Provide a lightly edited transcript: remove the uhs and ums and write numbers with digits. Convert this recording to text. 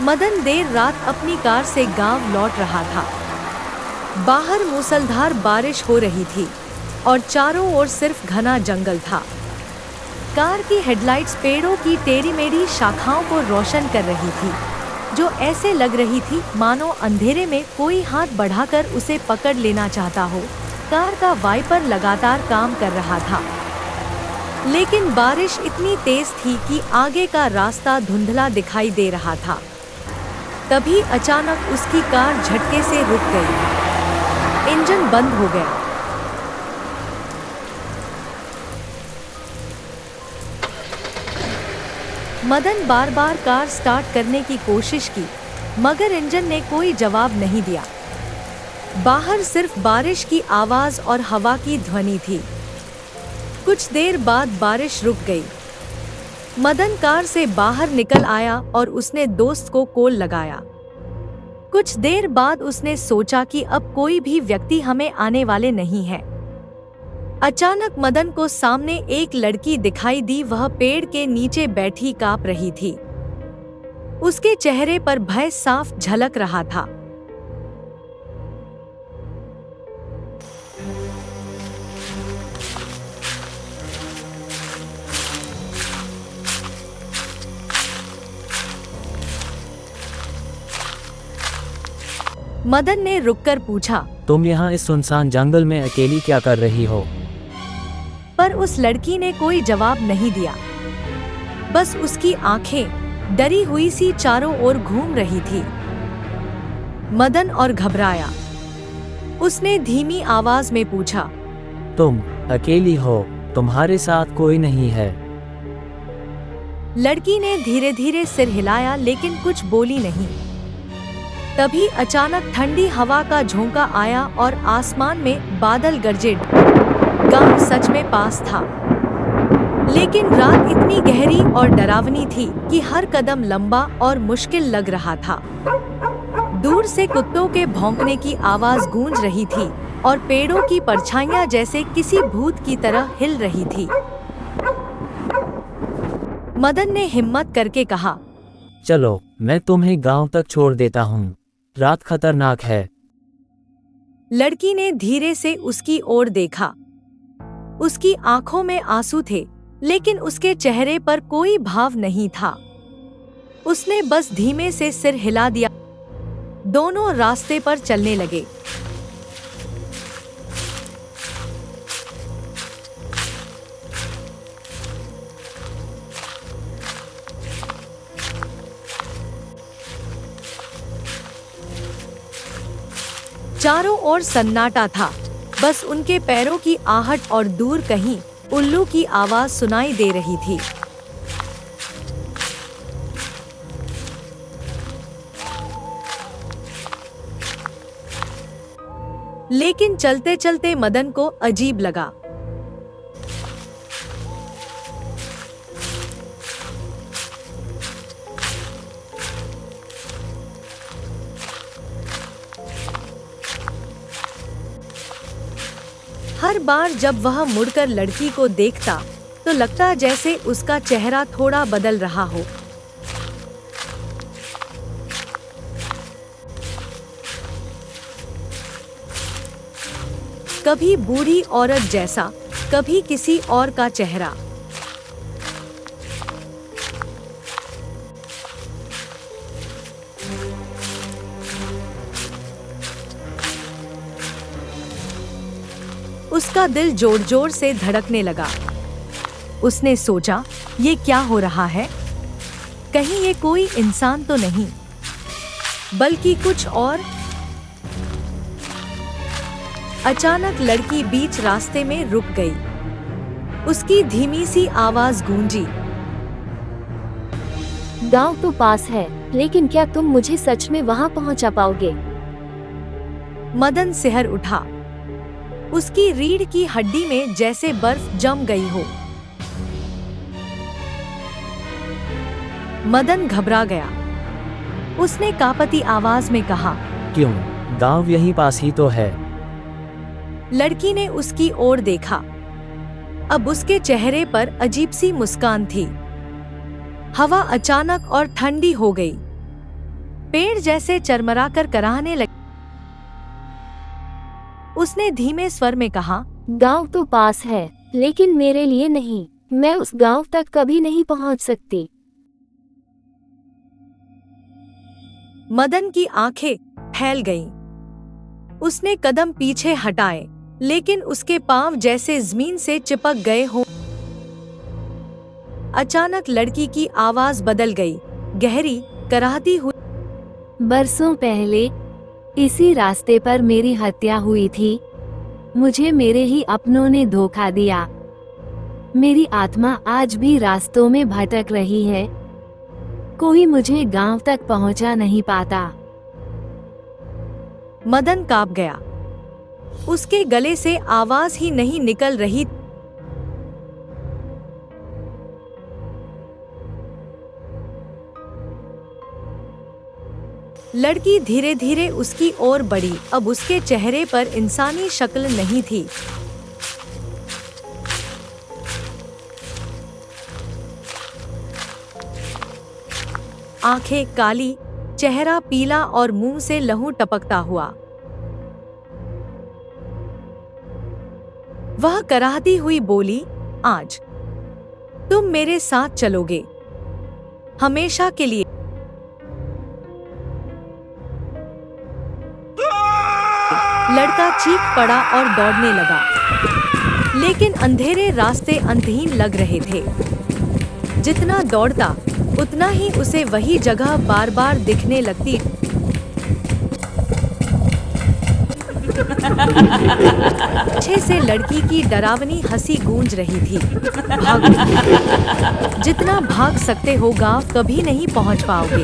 मदन देर रात अपनी कार से गांव लौट रहा था। बाहर मूसलाधार बारिश हो रही थी और चारों ओर सिर्फ घना जंगल था। कार की हेडलाइट्स पेड़ों की टेढ़ी मेढ़ी शाखाओं को रोशन कर रही थी, जो ऐसे लग रही थी मानो अंधेरे में कोई हाथ बढ़ाकर उसे पकड़ लेना चाहता हो। कार का वाइपर लगातार काम कर रहा था, लेकिन बारिश इतनी तेज थी कि आगे का रास्ता धुंधला दिखाई दे रहा था। तभी अचानक उसकी कार झटके से रुक गई। इंजन बंद हो गया। मदन बार बार कार स्टार्ट करने की कोशिश की, मगर इंजन ने कोई जवाब नहीं दिया। बाहर सिर्फ बारिश की आवाज और हवा की ध्वनि थी। कुछ देर बाद बारिश रुक गई। मदन कार से बाहर निकल आया और उसने दोस्त को कॉल लगाया। कुछ देर बाद उसने सोचा कि अब कोई भी व्यक्ति हमें आने वाले नहीं है। अचानक मदन को सामने एक लड़की दिखाई दी। वह पेड़ के नीचे बैठी कांप रही थी। उसके चेहरे पर भय साफ झलक रहा था। मदन ने रुककर पूछा, तुम यहाँ इस सुनसान जंगल में अकेली क्या कर रही हो? पर उस लड़की ने कोई जवाब नहीं दिया। बस उसकी आंखें डरी हुई सी चारों ओर घूम रही थी। मदन और घबराया। उसने धीमी आवाज में पूछा, तुम अकेली हो? तुम्हारे साथ कोई नहीं है? लड़की ने धीरे धीरे सिर हिलाया, लेकिन कुछ बोली नहीं। तभी अचानक ठंडी हवा का झोंका आया और आसमान में बादल गरजे। गांव सच में पास था, लेकिन रात इतनी गहरी और डरावनी थी कि हर कदम लंबा और मुश्किल लग रहा था। दूर से कुत्तों के भौंकने की आवाज गूंज रही थी और पेड़ों की परछाइयां जैसे किसी भूत की तरह हिल रही थी। मदन ने हिम्मत करके कहा, चलो, मैं तुम्हें गांव तक छोड़ देता हूँ। रात खतरनाक है। लड़की ने धीरे से उसकी ओर देखा। उसकी आंखों में आंसू थे, लेकिन उसके चेहरे पर कोई भाव नहीं था। उसने बस धीमे से सिर हिला दिया। दोनों रास्ते पर चलने लगे। चारों ओर सन्नाटा था। बस उनके पैरों की आहट और दूर कहीं उल्लू की आवाज सुनाई दे रही थी। लेकिन चलते चलते मदन को अजीब लगा। हर बार जब वह मुड़कर लड़की को देखता तो लगता जैसे उसका चेहरा थोड़ा बदल रहा हो। कभी बूढ़ी औरत जैसा, कभी किसी और का चेहरा। उसका दिल जोर जोर से धड़कने लगा। उसने सोचा, ये क्या हो रहा है? कहीं ये कोई इंसान तो नहीं, बल्कि कुछ और। अचानक लड़की बीच रास्ते में रुक गई। उसकी धीमी सी आवाज गूंजी, गांव तो पास है, लेकिन क्या तुम मुझे सच में वहां पहुंचा पाओगे? मदन सिहर उठा। उसकी रीढ़ की हड्डी में जैसे बर्फ जम गई हो। मदन घबरा गया। उसने कांपती आवाज में कहा, क्यों? गांव यहीं पास ही तो है। लड़की ने उसकी ओर देखा। अब उसके चेहरे पर अजीब सी मुस्कान थी। हवा अचानक और ठंडी हो गई। पेड़ जैसे चरमराकर कराहने लगे। उसने धीमे स्वर में कहा, गांव तो पास है, लेकिन मेरे लिए नहीं। मैं उस गांव तक कभी नहीं पहुंच सकती। मदन की आंखें फैल गईं। उसने कदम पीछे हटाए, लेकिन उसके पांव जैसे जमीन से चिपक गए हों। अचानक लड़की की आवाज बदल गई, गहरी, कराहती हुई। बरसों पहले इसी रास्ते पर मेरी हत्या हुई थी। मुझे मेरे ही अपनों ने धोखा दिया। मेरी आत्मा आज भी रास्तों में भटक रही है। कोई मुझे गांव तक पहुंचा नहीं पाता। मदन कांप गया। उसके गले से आवाज ही नहीं निकल रही। लड़की धीरे धीरे उसकी ओर बढ़ी। अब उसके चेहरे पर इंसानी शक्ल नहीं थी। आंखें काली, चेहरा पीला और मुंह से लहू टपकता हुआ। वह कराहती हुई बोली, आज तुम मेरे साथ चलोगे, हमेशा के लिए। लड़का चीख पड़ा और दौड़ने लगा, लेकिन अंधेरे रास्ते अंतहीन लग रहे थे। जितना दौड़ता, उतना ही उसे वही जगह बार बार दिखने लगती। पीछे से लड़की की डरावनी हंसी गूंज रही थी। भागो, जितना भाग सकते हो गांव कभी नहीं पहुंच पाओगे।